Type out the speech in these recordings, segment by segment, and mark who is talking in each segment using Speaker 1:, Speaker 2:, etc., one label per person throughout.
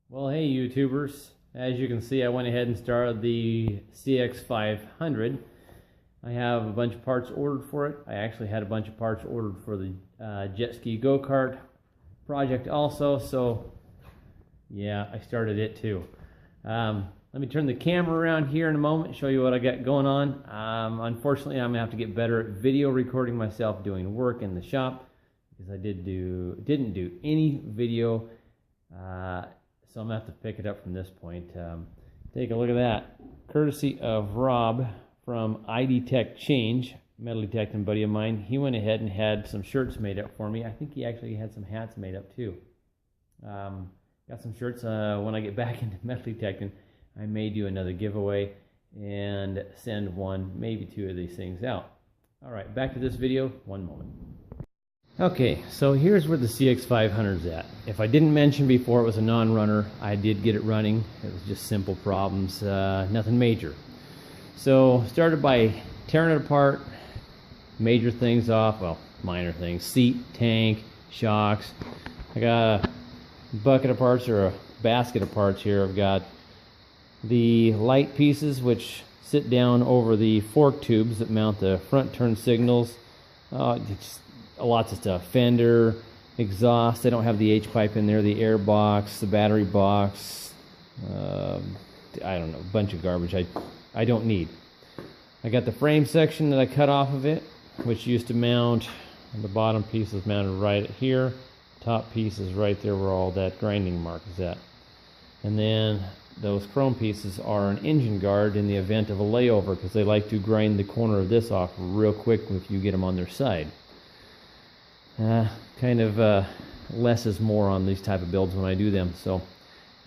Speaker 1: Well, hey YouTubers, as you can see I went ahead and started the cx500. I have a bunch of parts ordered for it. I actually had a bunch of parts ordered for the jetski go-kart project also, so yeah, I started it too. Let me turn the camera around here in a moment and show you what I got going on. Unfortunately, I'm gonna have to get better at video recording myself doing work in the shop because I didn't do any video. So I'm going to have to pick it up from this point. Take a look at that. Courtesy of Rob from ID Tech Change, metal detecting buddy of mine. He went ahead and had some shirts made up for me. I think he actually had some hats made up too. Got some shirts. When I get back into metal detecting, I may do another giveaway and send one, maybe two of these things out. All right, back to this video. One moment. Okay, so here's where the cx500 is at. If I didn't mention before it was a non-runner, I did get it running. It was just simple problems, nothing major. So started by tearing it apart, major things off, well, minor things, seat, tank, shocks. I got a bucket of parts, or a basket of parts here. I've got the light pieces which sit down over the fork tubes that mount the front turn signals. Lots of stuff, fender, exhaust. I don't have the H-pipe in there, the air box, the battery box, I don't know, a bunch of garbage I don't need. I got the frame section that I cut off of it, which used to mount, the bottom piece is mounted right here, top piece is right there where all that grinding mark is at. And then those chrome pieces are an engine guard in the event of a layover, because they like to grind the corner of this off real quick if you get them on their side. Less is more on these type of builds when I do them. So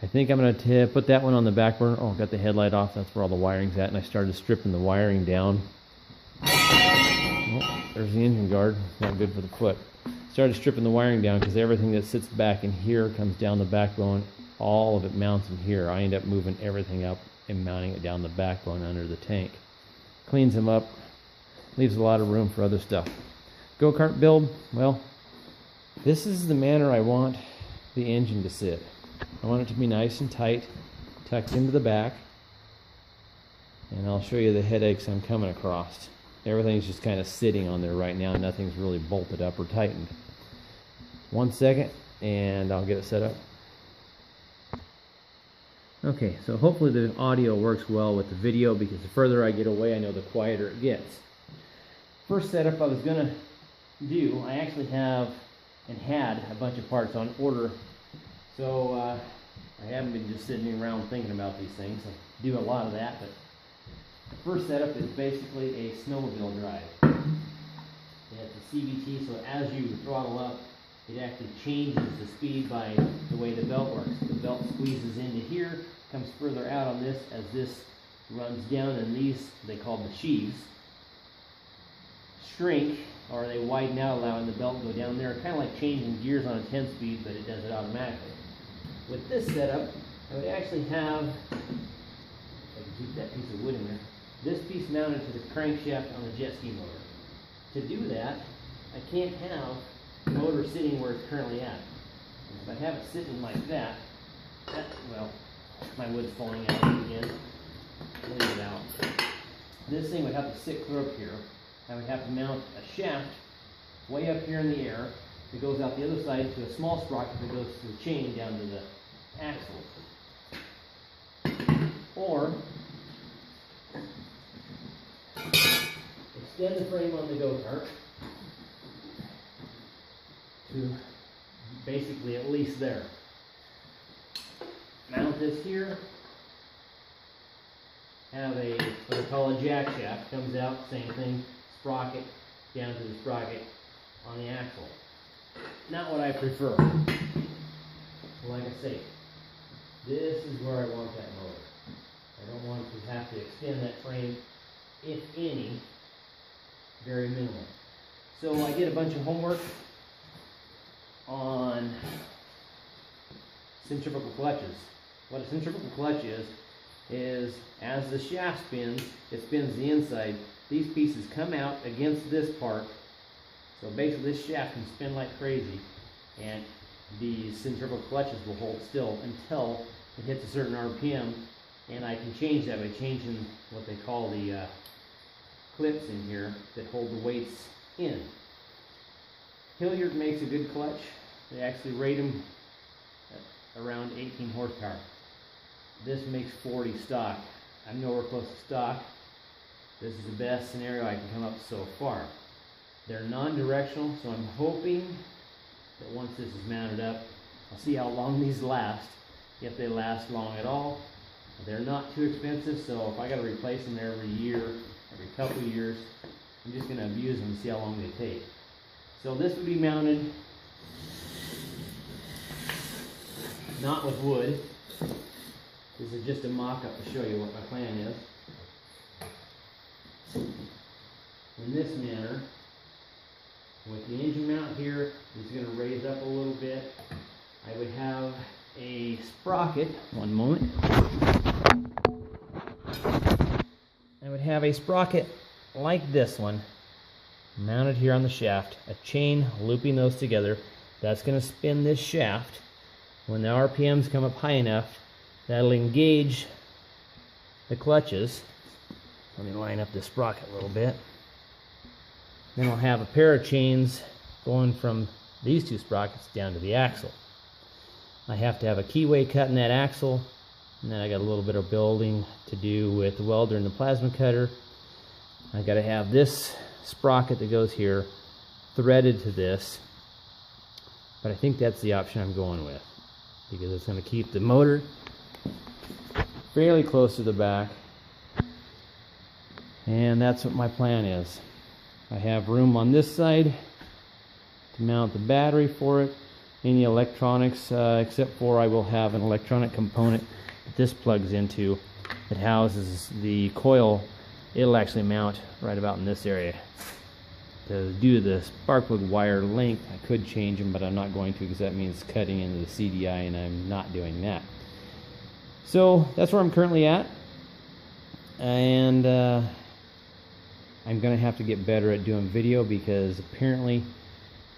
Speaker 1: I think I'm going to put that one on the back burner. Oh, got the headlight off. That's where all the wiring's at. And I started stripping the wiring down. Oh, there's the engine guard. It's not good for the foot. Started stripping the wiring down because everything that sits back in here comes down the backbone. All of it mounts in here. I end up moving everything up and mounting it down the backbone under the tank. Cleans them up. Leaves a lot of room for other stuff. Go-kart build, well, this is the manner I want the engine to sit. I want it to be nice and tight, tucked into the back, and I'll show you the headaches I'm coming across. Everything's just kind of sitting on there right now. Nothing's really bolted up or tightened. 1 second, and I'll get it set up. Okay, so hopefully the audio works well with the video, because the further I get away, I know the quieter it gets. First setup I was going to do, I actually have and had a bunch of parts on order, so I haven't been just sitting around thinking about these things. I do a lot of that, but the first setup is basically a snowmobile drive. It's a CVT, so as you throttle up, it actually changes the speed by the way the belt works. The belt squeezes into here, comes further out on this as this runs down, and these, they call the sheaves, shrink, or they widen out, allowing the belt to go down there, kind of like changing gears on a 10-speed, but it does it automatically. With this setup, I would actually have, if I can keep that piece of wood in there, this piece mounted to the crankshaft on the jet ski motor. To do that, I can't have the motor sitting where it's currently at. If I have it sitting like that, well, my wood's falling out again. Leave it out. This thing would have to sit clear up here. I would have to mount a shaft way up here in the air that goes out the other side to a small sprocket that goes to the chain down to the axle. Or extend the frame on the go-kart to basically at least there. Mount this here. Have a, what I call a jack shaft, comes out, same thing, sprocket down to the sprocket on the axle. Not what I prefer. Like I say, this is where I want that motor. I don't want to have to extend that frame, if any, very minimal. So I did a bunch of homework on centrifugal clutches. What a centrifugal clutch is as the shaft spins, it spins the inside. These pieces come out against this part. So basically this shaft can spin like crazy, and the centrifugal clutches will hold still until it hits a certain RPM, and I can change that by changing what they call the clips in here that hold the weights in. Hilliard makes a good clutch. They actually rate them at around 18 horsepower. This makes 40 stock. I'm nowhere close to stock. This is the best scenario I can come up with so far. They're non-directional, so I'm hoping that once this is mounted up, I'll see how long these last, if they last long at all. They're not too expensive, so if I got to replace them every year, every couple of years, I'm just going to abuse them and see how long they take. So this would be mounted not with wood. This is just a mock-up to show you what my plan is. In this manner, with the engine mount here, it's going to raise up a little bit. I would have a sprocket, one moment. I would have a sprocket like this one mounted here on the shaft, a chain looping those together. That's going to spin this shaft. When the RPMs come up high enough, that'll engage the clutches. Let me line up this sprocket a little bit. Then I'll have a pair of chains going from these two sprockets down to the axle. I have to have a keyway cut in that axle, and then I got a little bit of building to do with the welder and the plasma cutter. I got to have this sprocket that goes here threaded to this, but I think that's the option I'm going with because it's going to keep the motor fairly close to the back, and that's what my plan is. I have room on this side to mount the battery for it, any electronics, except for I will have an electronic component that this plugs into that houses the coil. It'll actually mount right about in this area. Due to the spark plug wire length, I could change them, but I'm not going to because that means cutting into the CDI, and I'm not doing that. So that's where I'm currently at, and I'm going to have to get better at doing video because apparently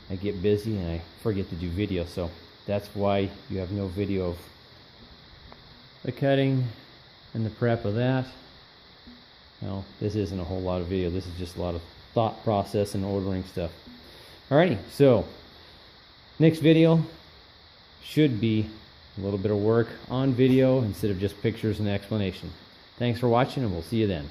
Speaker 1: I get busy and I forget to do video, so that's why you have no video of the cutting and the prep of that. Well, this isn't a whole lot of video, this is just a lot of thought process and ordering stuff. Alrighty, so next video should be a little bit of work on video instead of just pictures and explanation. Thanks for watching, and we'll see you then.